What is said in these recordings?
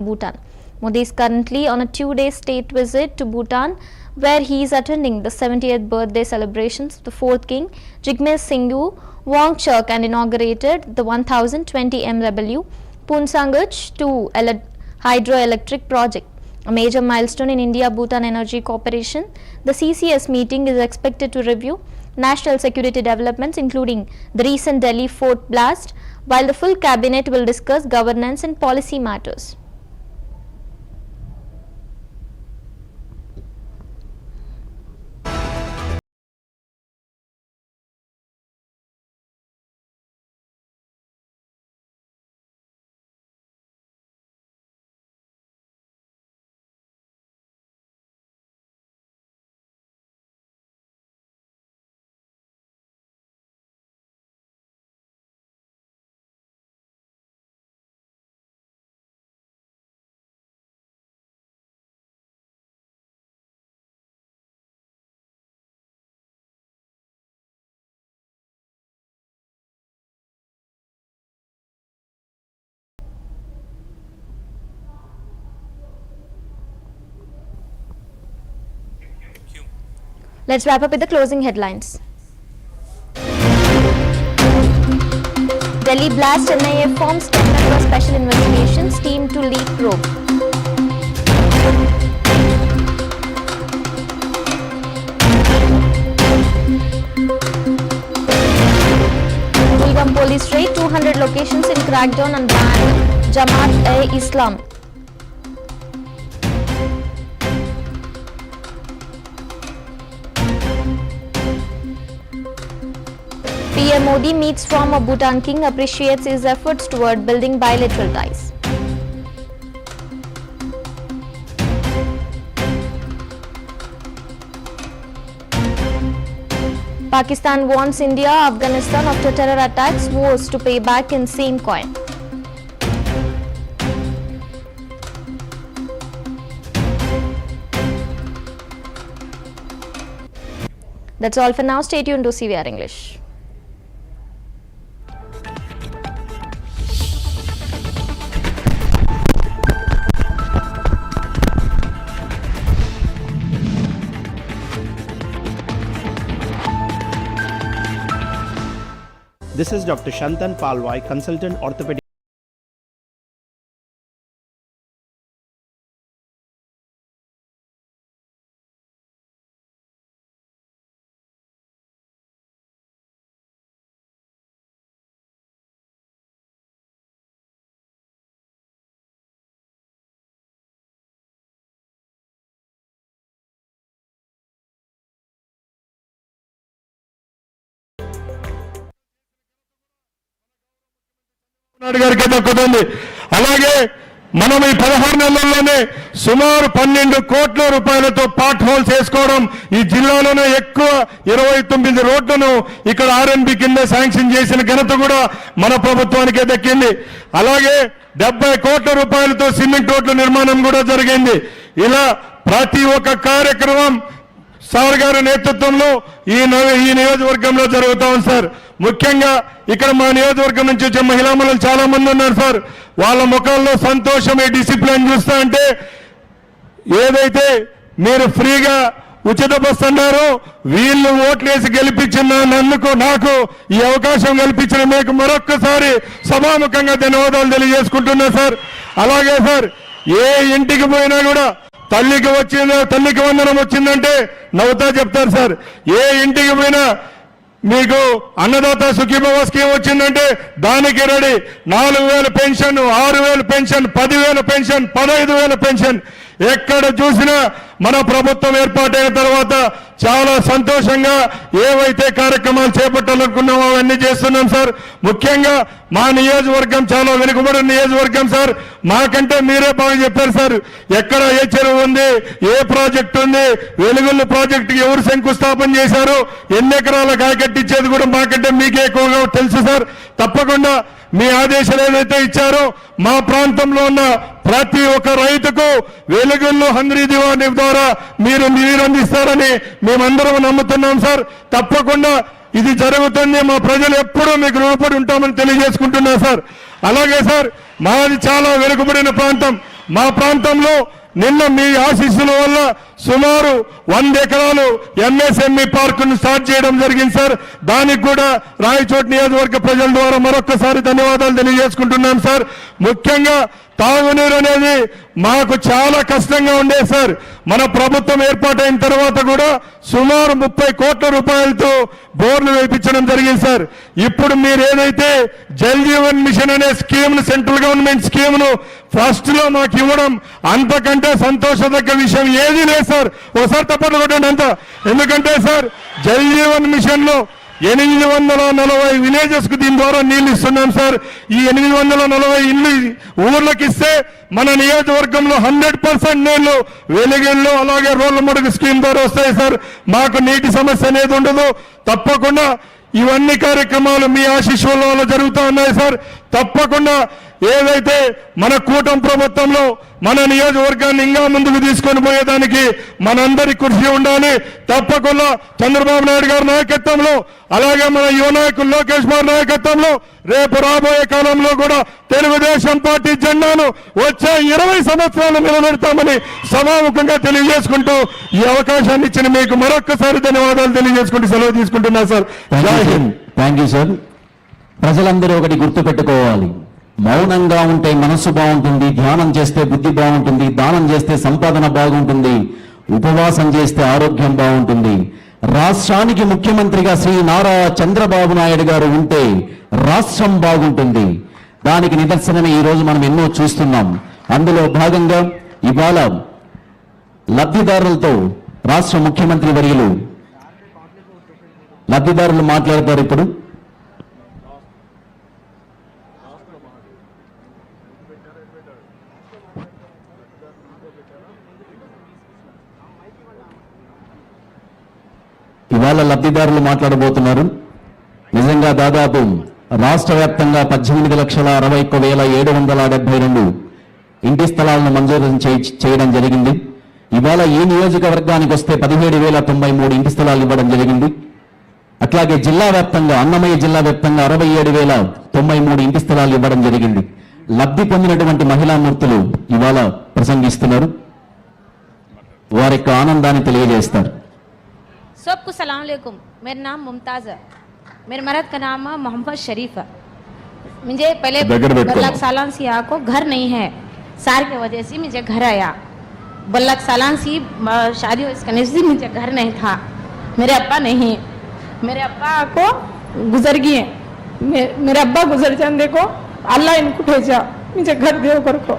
Bhutan. Modi is currently on a 2-day state visit to Bhutan, where he is attending the 70th birthday celebrations of the 4th king, Jigme Singhu Wangchuck, and inaugurated the 1020 MW Punsangach 2 hydroelectric project, a major milestone in India-Bhutan energy cooperation. The CCS meeting is expected to review national security developments, including the recent Delhi fort blast, while the full cabinet will discuss governance and policy matters. Let's wrap up with the closing headlines. Delhi blast, NIA forms 10-member special investigations team to lead probe. Kulgam police raid 200 locations in crackdown and banned Jamaat-e-Islam. PM Modi meets former Bhutan king, appreciates his efforts toward building bilateral ties. Pakistan warns India, Afghanistan after terror attacks, vows to pay back in same coin. That's all for now. Stay tuned to CVR English. This is Dr. Shantan Palwai, consultant orthopedic. గారికి దక్కుతుంది. అలాగే మనం ఈ 16 నెలల్లోనే సుమారు 12 కోట్ల రూపాయలతో pot holes వేసుకోవడం, ఈ జిల్లాలోనే ఎక్కువ 29 రోడ్లను ఇక్కడ ఆర్ఎన్బి కింద శాంక్షన్ చేసిన ఘనత కూడా మన ప్రభుత్వానికే దక్కింది. అలాగే 70 కోట్ల రూపాయలతో సిమెంట్ రోడ్ల నిర్మాణం కూడా జరిగింది. ఇలా ప్రతి ఒక్క కార్యక్రమం సార్ గారి నేతృత్వంలో ఈ నియోజకవర్గంలో జరుగుతా ఉంది సార్. ముఖ్యంగా ఇక్కడ మా నియోజకవర్గం నుంచి వచ్చే మహిళా మనులు చాలా మంది ఉన్నారు సార్. వాళ్ళ ముఖాల్లో సంతోషం, ఈ డిసిప్లిన్ చూస్తా అంటే, ఏదైతే మీరు ఫ్రీగా ఉచిత బస్సు అన్నారో, వీళ్ళు ఓట్లేసి గెలిపించిన నాకు ఈ అవకాశం కల్పించిన మీకు మరొక్కసారి సభాముఖంగా ధన్యవాదాలు తెలియజేసుకుంటున్నా సార్. అలాగే సార్, ఏ ఇంటికి పోయినా కూడా తల్లికి వందనం వచ్చిందంటే నవ్వుతా చెప్తారు సార్. ఏ ఇంటికి పోయినా మీకు అన్నదాత సుఖీభవ స్కీమ్ వచ్చిందంటే దానికి ready. 4,000 pension, 6,000 pension, 10,000 pension, 15,000 pension. ఎక్కడ చూసినా మన ప్రభుత్వం ఏర్పాటైన తర్వాత చాలా సంతోషంగా ఏవైతే కార్యక్రమాలు చేపట్టాలనుకున్నామో అవన్నీ చేస్తున్నాం సార్. ముఖ్యంగా మా నియోజకవర్గం చాలా వెనుకబడిన నియోజకవర్గం సార్. మాకంటే మీరే బాగా చెప్పారు సార్. ఎక్కడ ఏ చెరువు ఉంది, ఏ ప్రాజెక్ట్ ఉంది, వెలుగుల ప్రాజెక్టుకి ఎవరు శంకుస్థాపన చేశారు, ఎన్ని ఎకరాల కాయకట్టించేది కూడా మాకంటే మీకే ఎక్కువగా తెలుసు సార్. తప్పకుండా మీ ఆదేశాలు ఏదైతే ఇచ్చారో మా ప్రాంతంలో ఉన్న ప్రతి ఒక్క రైతుకు వెలుగుల్లో 100 దివాణి ద్వారా మీరు అందిస్తారని మేమందరం నమ్ముతున్నాం సార్. తప్పకుండా ఇది జరుగుతుంది. మా ప్రజలు ఎప్పుడూ మీకు రుణపడి ఉంటామని తెలియజేసుకుంటున్నా సార్. అలాగే సార్, మాది చాలా వెనుకబడిన ప్రాంతం. మా ప్రాంతంలో నిన్న మీ ఆశీస్సుల వల్ల సుమారు 100 ఎకరాలు ఎంఎస్ఎంఈ పార్కును స్టార్ట్ చేయడం జరిగింది సార్. దానికి కూడా రాయచోటి నియోజకవర్గ ప్రజల ద్వారా మరొక్కసారి ధన్యవాదాలు తెలియజేసుకుంటున్నాం సార్. ముఖ్యంగా తాగునీరు అనేది మాకు చాలా కష్టంగా ఉండేది సార్. మన ప్రభుత్వం ఏర్పాటైన తర్వాత కూడా సుమారు 30 కోట్ల రూపాయలతో బోర్లు వేయించడం జరిగింది సార్. ఇప్పుడు మీరు ఏదైతే జల్ జీవన్ మిషన్ అనే స్కీమ్ ను, సెంట్రల్ గవర్నమెంట్ స్కీమ్ ను ఫస్ట్ లో మాకు ఇవ్వడం అంతకంటే సంతోషదగ్గ విషయం ఏదీ లేదు సార్. ఒకసారి తప్పట్లు కొట్టండి అంతా. ఎందుకంటే సార్ జల్ జీవన్ మిషన్ లో 840 విలేజెస్ కు దీని ద్వారా నీళ్లు ఇస్తున్నాం సార్. ఈ 840 ఇల్లు ఊర్లకు ఇస్తే మన నియోజకవర్గంలో 100% నీళ్లు వెలిగిళ్ళు అలాగే రోడ్ల మడుగు స్కీమ్ ద్వారా వస్తాయి సార్. మాకు నీటి సమస్య అనేది ఉండదు. తప్పకుండా ఇవన్నీ కార్యక్రమాలు మీ ఆశీస్సుల వల్ల జరుగుతూ ఉన్నాయి సార్. తప్పకుండా ఏదైతే మన కూటమి ప్రభుత్వంలో మన నియోజకవర్గాన్ని ఇంకా ముందుకు తీసుకొని పోయేదానికి మనందరి కృషి ఉండాలి. తప్పకుండా చంద్రబాబు నాయుడు గారి నాయకత్వంలో అలాగే మన యువ నాయకులు లోకేష్ బాబు నాయకత్వంలో రేపు రాబోయే కాలంలో కూడా తెలుగుదేశం పార్టీ జెండాను వచ్చే 20 సంవత్సరాలు నిలబెడతామని సభాముఖంగా తెలియజేసుకుంటూ ఈ అవకాశాన్ని ఇచ్చిన మీకు మరొక్కసారి ధన్యవాదాలు తెలియజేసుకుంటూ సెలవు తీసుకుంటున్నా సార్. జై హింద్. Thank you sir. ప్రజలందరూ ఒకటి గుర్తుపెట్టుకోవాలి, మౌనంగా ఉంటే మనస్సు బాగుంటుంది, ధ్యానం చేస్తే బుద్ధి బాగుంటుంది, దానం చేస్తే సంపాదన బాగుంటుంది, ఉపవాసం చేస్తే ఆరోగ్యం బాగుంటుంది. రాష్ట్రానికి ముఖ్యమంత్రిగా శ్రీ నారా చంద్రబాబు నాయుడు గారు ఉంటే రాష్ట్రం బాగుంటుంది. దానికి నిదర్శనమే ఈ రోజు మనం ఎన్నో చూస్తున్నాం. అందులో భాగంగా ఇవాళ లబ్ధిదారులతో రాష్ట్ర ముఖ్యమంత్రి వర్యులు లబ్ధిదారులు మాట్లాడతారు. ఇప్పుడు ఇవాళ లబ్ధిదారులు మాట్లాడబోతున్నారు. నిజంగా దాదాపు రాష్ట్ర వ్యాప్తంగా 18,61,772 ఇంటి స్థలాలను మంజూరు చేయడం జరిగింది. ఇవాళ ఈ నియోజకవర్గానికి వస్తే 17,093 ఇంటి స్థలాలు ఇవ్వడం జరిగింది. అట్లాగే జిల్లా వ్యాప్తంగా అన్నమయ్య జిల్లా వ్యాప్తంగా 67,093 ఇంటి స్థలాలు ఇవ్వడం జరిగింది. లబ్ధి పొందినటువంటి మహిళామూర్తులు ఇవాళ ప్రసంగిస్తున్నారు. వారి యొక్క ఆనందాన్ని తెలియజేస్తారు. सबको सलाम अलैकुम. मेरा नाम मुमताज़ है. मेरे मर्द का नाम है मोहम्मद शरीफ है. मुझे पहले 12 सालों से यहाँ को घर नहीं है. सार की वजह से मुझे घर आया. 12 सालों से शादी करने से मुझे घर नहीं था. मेरे अब्बा नहीं, मेरे अब्बा को गुजर गए. मेरे अब्बा गुजर जाने देखो अल्लाह इनको भेजा मुझे घर दे कर को.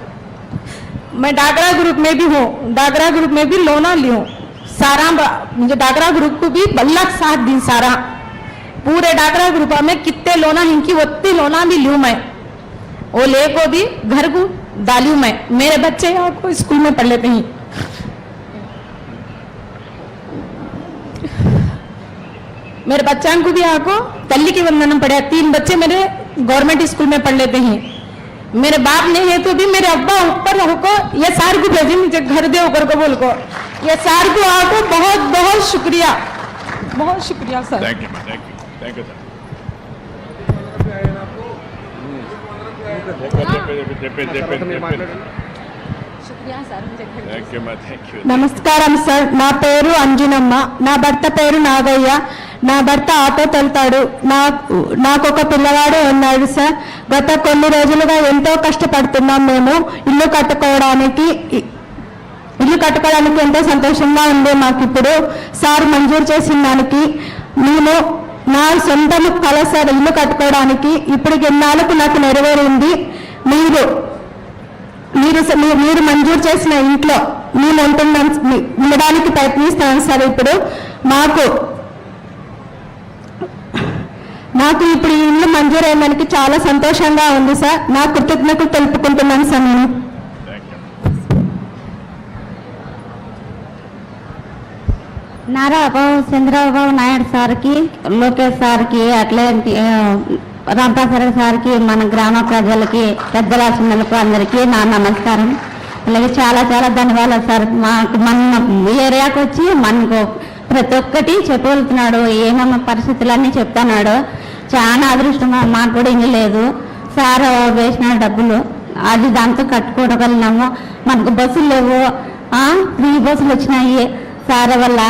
मैं डागरा ग्रुप में भी हूँ, डागरा ग्रुप में भी लोना ली हूँ. सारा मुझे डागरा ग्रुप को भी 12 साथ दिन सारा पूरे डागरा ग्रुप में कितने लोना इनकी उतनी लोना भी लूँ मैं. वो ले को भी घर को डालू मैं. मेरे बच्चे यहाँ को स्कूल में पढ़ लेते हैं. मेरे बच्चों को भी यहाँ को तल्ली की वंदना पढ़े. 3 बच्चे मेरे गवर्नमेंट स्कूल में पढ़ लेते हैं. मेरे बाप नहीं है तो भी मेरे अब्बा ऊपर को ये सार को भेजे मुझे घर दे ऊपर को बोल को. ये सार को आपको बहुत बहुत शुक्रिया, बहुत शुक्रिया सर. Thank you sir. నమస్కారం సార్. నా పేరు అంజునమ్మ, నా భర్త పేరు నాగయ్య. నా భర్త ఆటో తోలుతాడు. నాకు ఒక పిల్లవాడు ఉన్నాడు సార్. గత కొన్ని రోజులుగా ఎంతో కష్టపడుతున్నాం మేము ఇల్లు కట్టుకోవడానికి ఎంతో సంతోషంగా ఉంది మాకు. ఇప్పుడు సార్ మంజూరు చేసిన దానికి నేను నా సొంత కళ సార్ ఇల్లు కట్టుకోవడానికి ఇప్పుడు ఎన్నాళ్ళకు నాకు నెరవేరింది. మీరు మంజూరు చేసిన ఇంట్లో మేము ఉండడానికి ప్రయత్నిస్తాను సార్. ఇప్పుడు నాకు ఇప్పుడు ఈ ఇల్లు మంజూరు అయ్యేందుకు చాలా సంతోషంగా ఉంది సార్. నా కృతజ్ఞతలు తెలుపుకుంటున్నాను సార్. నేను నారాబాబు చంద్రబాబు నాయుడు సార్కి, లోకేష్ సార్కి, అట్లే రాంప్రసాద్ సార్కి, మన గ్రామ ప్రజలకి, పెద్దల చిన్నలకు అందరికీ నా నమస్కారం. అలాగే చాలా చాలా ధన్యవాదాలు సార్. మన ఏరియాకి వచ్చి మనకు ప్రతి ఒక్కటి చెప్పగలుగుతున్నాడు. ఏమన్నా పరిస్థితులన్నీ చెప్తున్నాడు. చాలా అదృష్టం. మాకు కూడా ఇల్లు లేదు సార్. వేసిన డబ్బులు అది దాంతో కట్టుకోగలిగినాము. మనకు బస్సులు లేవు, ఫ్రీ బస్సులు వచ్చినాయి సార్ వల్ల.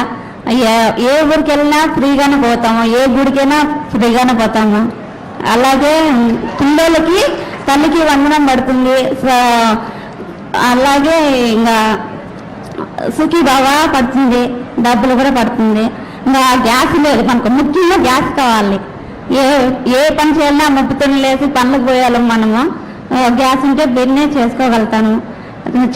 ఏ ఊరికి వెళ్ళినా ఫ్రీగానే పోతాము, ఏ గుడికైనా ఫ్రీగానే పోతాము. అలాగే పిల్లలకి తల్లికి వందనం పడుతుంది. అలాగే ఇంకా సుఖీ బాగా పడుతుంది, డబ్బులు కూడా పడుతుంది. ఇంకా గ్యాస్ లేదు మనకు, ముఖ్యంగా గ్యాస్ కావాలి. ఏ పని చేయాలన్నా 30 లేసి పనులకు పోయాలి మనము. గ్యాస్ ఉంటే బిన్నే చేసుకోగలుగుతాను.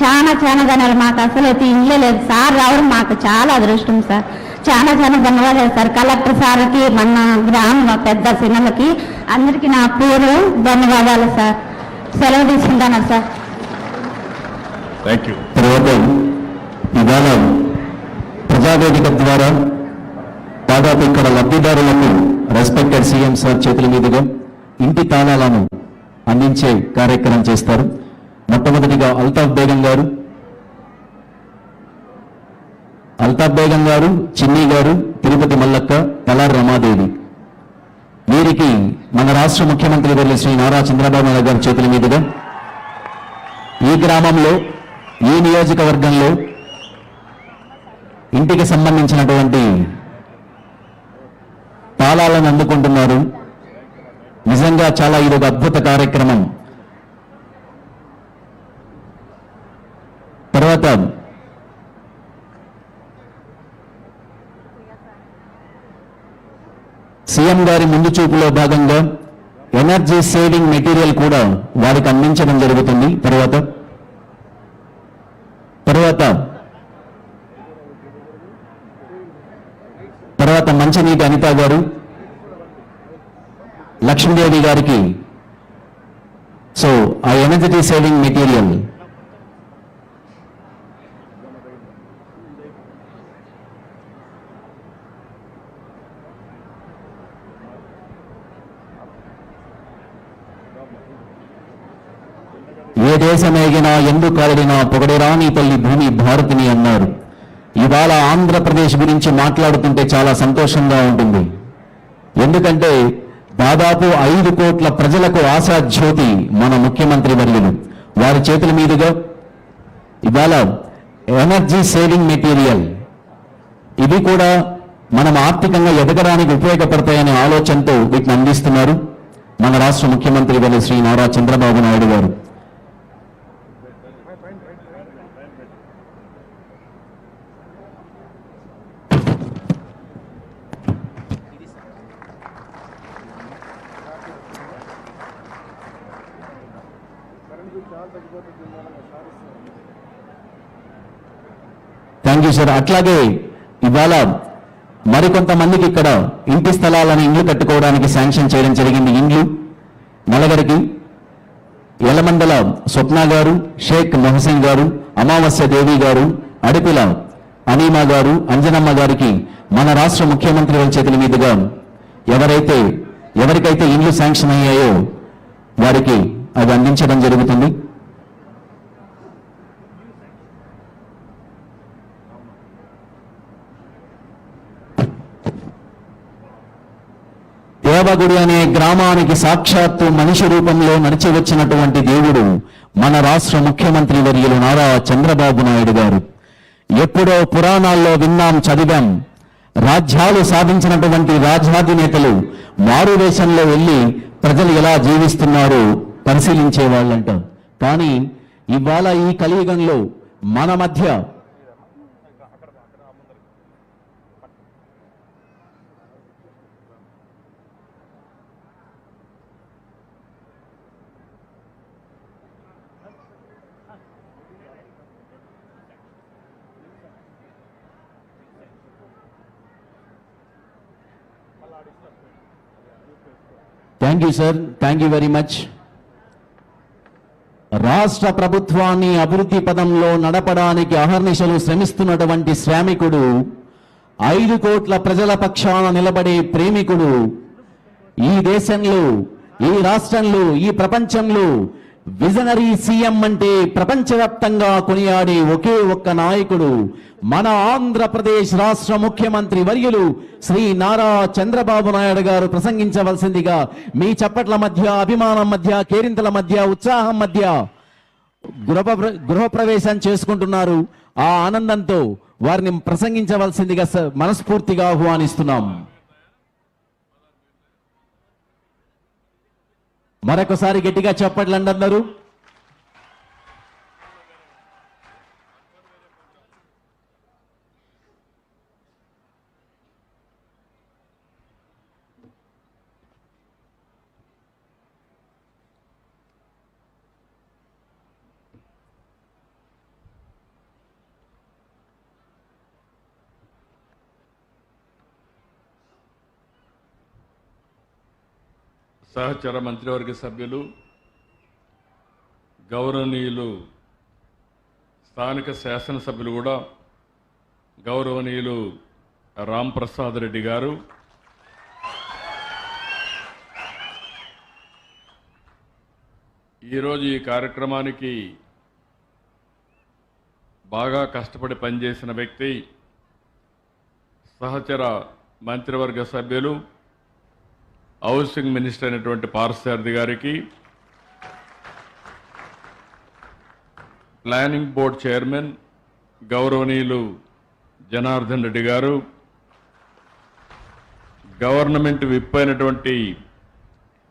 చాలా ధన్యవాదాలు. మాకు అసలు అయితే ఇల్లే లేదు సార్, రావడం మాకు చాలా అదృష్టం సార్. చాలా ధన్యవాదాలు సార్. కలెక్టర్ సార్కి, మన గ్రామ పెద్ద సినిమాలకి అందరికీ నా పేరు ధన్యవాదాలు సార్. సెలవు తీసుకుంటాను సార్. తర్వాత ఇవాళ ప్రజావేదిక ద్వారా దాదాపు ఇక్కడ లబ్ధిదారులకు రెస్పెక్టెడ్ సీఎం సార్ చేతుల మీదుగా ఇంటి తాళాలను అందించే కార్యక్రమం చేస్తారు. మొట్టమొదటిగా అల్తాఫ్ బేగం గారు, చిన్ని గారు, తిరుపతి మల్లక్క, తలార్ రమాదేవి, వీరికి మన రాష్ట్ర ముఖ్యమంత్రి వర్యులు శ్రీ నారా చంద్రబాబు నాయుడు గారి చేతుల మీదుగా ఈ గ్రామంలో, ఈ నియోజకవర్గంలో ఇంటికి సంబంధించినటువంటి తాళాలను అందుకుంటున్నారు. నిజంగా చాలా ఇది ఒక అద్భుత కార్యక్రమం. తర్వాత సీఎం గారి ముందు చూపులో భాగంగా ఎనర్జీ సేవింగ్ మెటీరియల్ కూడా వారికి అందించడం జరుగుతుంది. తర్వాత మంచినీటి అనిత గారు, లక్ష్మీదేవి గారికి సో ఆ ఎనర్జీ సేవింగ్ మెటీరియల్ ఏ దేశమేగినా ఎందు కాలిడినా పొగడిరాని తల్లి భూమి భారతిని అన్నారు. ఇవాళ ఆంధ్రప్రదేశ్ గురించి మాట్లాడుతుంటే చాలా సంతోషంగా ఉంటుంది. ఎందుకంటే దాదాపు 5 కోట్ల ప్రజలకు ఆశాజ్యోతి మన ముఖ్యమంత్రి వర్యులు. వారి చేతుల మీదుగా ఇవాళ ఎనర్జీ సేవింగ్ మెటీరియల్ ఇవి కూడా మనం ఆర్థికంగా ఎదగడానికి ఉపయోగపడతాయనే ఆలోచనతో వీటిని అందిస్తున్నారు మన రాష్ట్ర ముఖ్యమంత్రి వర్యులు శ్రీ నారా చంద్రబాబు నాయుడు గారు. Thank you sir. అట్లాగే ఇవాళ మరికొంతమందికి ఇక్కడ ఇంటి స్థలాలను ఇండ్లు కట్టుకోవడానికి శాంక్షన్ చేయడం జరిగింది. ఇండ్లు నలగరికి ఎలమందల స్వప్న గారు, షేక్ మొహసిన్ గారు, అమావాస్య దేవి గారు, అడిపిల అనీమా గారు, అంజనమ్మ గారికి మన రాష్ట్ర ముఖ్యమంత్రి వారి చేతుల మీదుగా ఎవరికైతే ఇండ్లు శాంక్షన్ అయ్యాయో వారికి అది అందించడం జరుగుతుంది. దేవగుడి అనే గ్రామానికి సాక్షాత్తు మనిషి రూపంలో నడిచి వచ్చినటువంటి దేవుడు మన రాష్ట్ర ముఖ్యమంత్రి వర్యులు నారా చంద్రబాబు నాయుడు గారు. ఎప్పుడో పురాణాల్లో విన్నాం, చదివాం, రాజ్యాలు సాధించినటువంటి రాజ్యాధినేతలు మారువేషంలో వెళ్ళి ప్రజలు ఎలా జీవిస్తున్నారో పరిశీలించే వాళ్ళంట. కానీ ఇవాళ ఈ కలియుగంలో మన మధ్య thank you sir, thank you very much. రాష్ట్ర ప్రభుత్వాన్ని అభివృద్ధి పదంలో నడపడానికి అహర్నిశలు శ్రమిస్తున్నటువంటి శ్రామికుడు, 5 కోట్ల ప్రజల పక్షాన నిలబడే ప్రేమికుడు, ఈ దేశంలో, ఈ రాష్ట్రంలో, ఈ ప్రపంచంలో విజనరీ సీఎం అంటే ప్రపంచవ్యాప్తంగా కొనియాడే ఒకే ఒక్క నాయకుడు మన ఆంధ్రప్రదేశ్ రాష్ట్ర ముఖ్యమంత్రి వర్యులు శ్రీ నారా చంద్రబాబు నాయుడు గారు. ప్రసంగించవలసిందిగా మీ చప్పట్ల మధ్య, అభిమానం మధ్య, కేరింతల మధ్య, ఉత్సాహం మధ్య గృహప్రవేశం చేసుకుంటున్నారు. ఆ ఆనందంతో వారిని ప్రసంగించవలసిందిగా మనస్ఫూర్తిగా ఆహ్వానిస్తున్నాం. మరొకసారి గట్టిగా చప్పట్లు అందరూ. సహచర మంత్రివర్గ సభ్యులు, గౌరవనీయులు స్థానిక శాసనసభ్యులు కూడా గౌరవనీయులు రామ్ ప్రసాద్ రెడ్డి గారు, ఈరోజు ఈ కార్యక్రమానికి బాగా కష్టపడి పనిచేసిన వ్యక్తి, సహచర మంత్రివర్గ సభ్యులు, హౌసింగ్ మినిస్టర్ అయినటువంటి పార్థసారథి గారికి, ప్లానింగ్ బోర్డ్ చైర్మన్ గౌరవనీయులు జనార్దన్ రెడ్డి గారు, గవర్నమెంట్ విప్ అయినటువంటి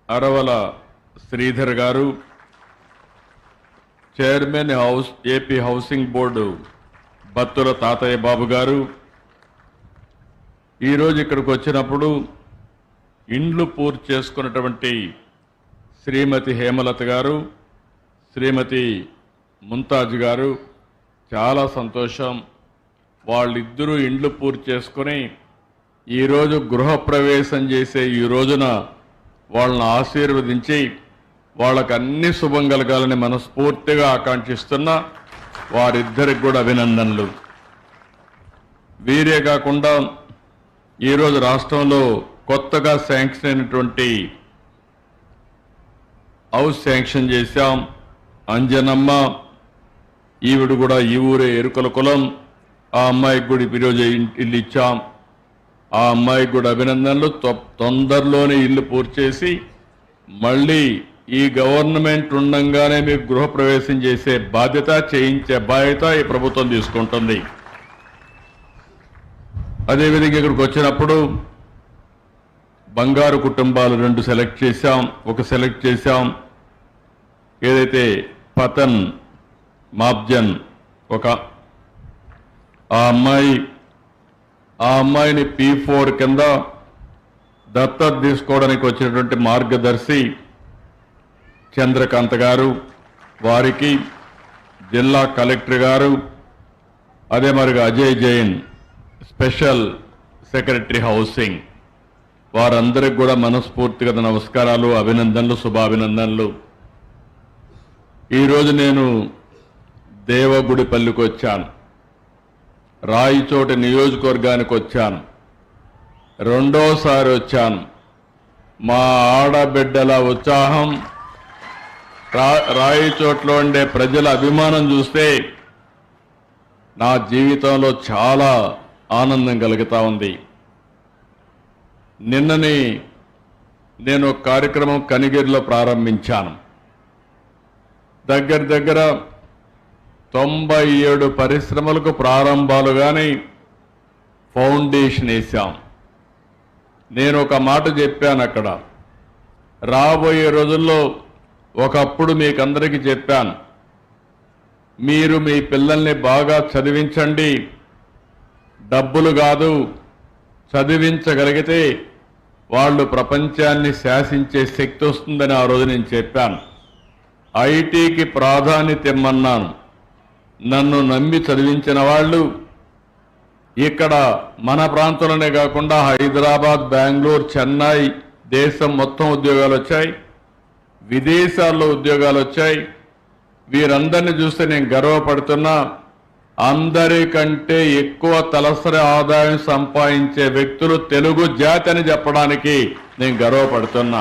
అరవల శ్రీధర్ గారు, chairman AP housing board Battula తాతయ్య బాబు గారు, ఈరోజు ఇక్కడికి వచ్చినప్పుడు ఇండ్లు పూర్తి చేసుకున్నటువంటి శ్రీమతి హేమలత గారు, శ్రీమతి ముంతాజ్ గారు, చాలా సంతోషం. వాళ్ళిద్దరూ ఇండ్లు పూర్తి చేసుకుని ఈరోజు గృహప్రవేశం చేసే ఈ రోజున వాళ్ళని ఆశీర్వదించి వాళ్ళకు అన్ని శుభం కలగాలని మనస్ఫూర్తిగా ఆకాంక్షిస్తున్నా. వారిద్దరికి కూడా అభినందనలు. వీరే కాకుండా ఈరోజు రాష్ట్రంలో కొత్తగా శాంక్షన్ అయినటువంటి హౌస్ శాంక్షన్ చేశాం. అంజనమ్మ, ఈవిడ కూడా ఈ ఊరే ఎరుకల కులం. ఆ అమ్మాయికి కూడా ఈరోజు ఇల్లు ఇచ్చాం. ఆ అమ్మాయికి కూడా అభినందనలు. తొందరలోనే ఇల్లు పూర్తి చేసి మళ్ళీ ఈ గవర్నమెంట్ ఉండంగానే మీకు గృహప్రవేశం చేసే బాధ్యత, చేయించే బాధ్యత ఈ ప్రభుత్వం తీసుకుంటుంది. అదేవిధంగా ఇక్కడికి వచ్చినప్పుడు బంగారు కుటుంబాలు 2 సెలెక్ట్ చేశాం. ఒక సెలెక్ట్ చేశాం ఏదైతే పతన్ మాబ్జన్ ఒక ఆ అమ్మాయిని P4 కింద దత్తత తీసుకోవడానికి వచ్చినటువంటి మార్గదర్శి చంద్రకాంత్ గారు, వారికి జిల్లా కలెక్టర్ గారు, అదే మరిగా Ajay Jain special secretary housing, వారందరికి కూడా మనస్ఫూర్తిగా నమస్కారాలు, అభినందనలు, శుభాభినందనలు. ఈరోజు నేను దేవగుడిపల్లికి వచ్చాను, రాయిచోటి నియోజకవర్గానికి వచ్చాను, రెండోసారి వచ్చాను. మా ఆడబిడ్డల ఉత్సాహం, రాయిచోట్లో ఉండే ప్రజల అభిమానం చూస్తే నా జీవితంలో చాలా ఆనందం కలుగుతా ఉంది. నిన్నని నేను ఒక కార్యక్రమం కనిగిరిలో ప్రారంభించాను. దగ్గర 97 పరిశ్రమలకు ప్రారంభాలు కానీ ఫౌండేషన్ వేశాం. నేను ఒక మాట చెప్పాను అక్కడ, రాబోయే రోజుల్లో ఒకప్పుడు మీకందరికీ చెప్పాను, మీరు మీ పిల్లల్ని బాగా చదివించండి, డబ్బులు కాదు, చదివించగలిగితే వాళ్ళు ప్రపంచాన్ని శాసించే శక్తి వస్తుందని ఆ రోజు నేను చెప్పాను. ఐటీకి ప్రాధాన్యత ఇమ్మన్నాను. నన్ను నమ్మి చదివించిన వాళ్ళు ఇక్కడ మన ప్రాంతంలోనే కాకుండా హైదరాబాద్, బెంగళూరు, చెన్నై, దేశం మొత్తం ఉద్యోగాలు వచ్చాయి, విదేశాల్లో ఉద్యోగాలు వచ్చాయి. వీరందరినీ చూస్తే నేను గర్వపడుతున్నా. అందరికంటే ఎక్కువ తలసరి ఆదాయం సంపాదించే వ్యక్తులు తెలుగు జాతి అని చెప్పడానికి నేను గర్వపడుతున్నా.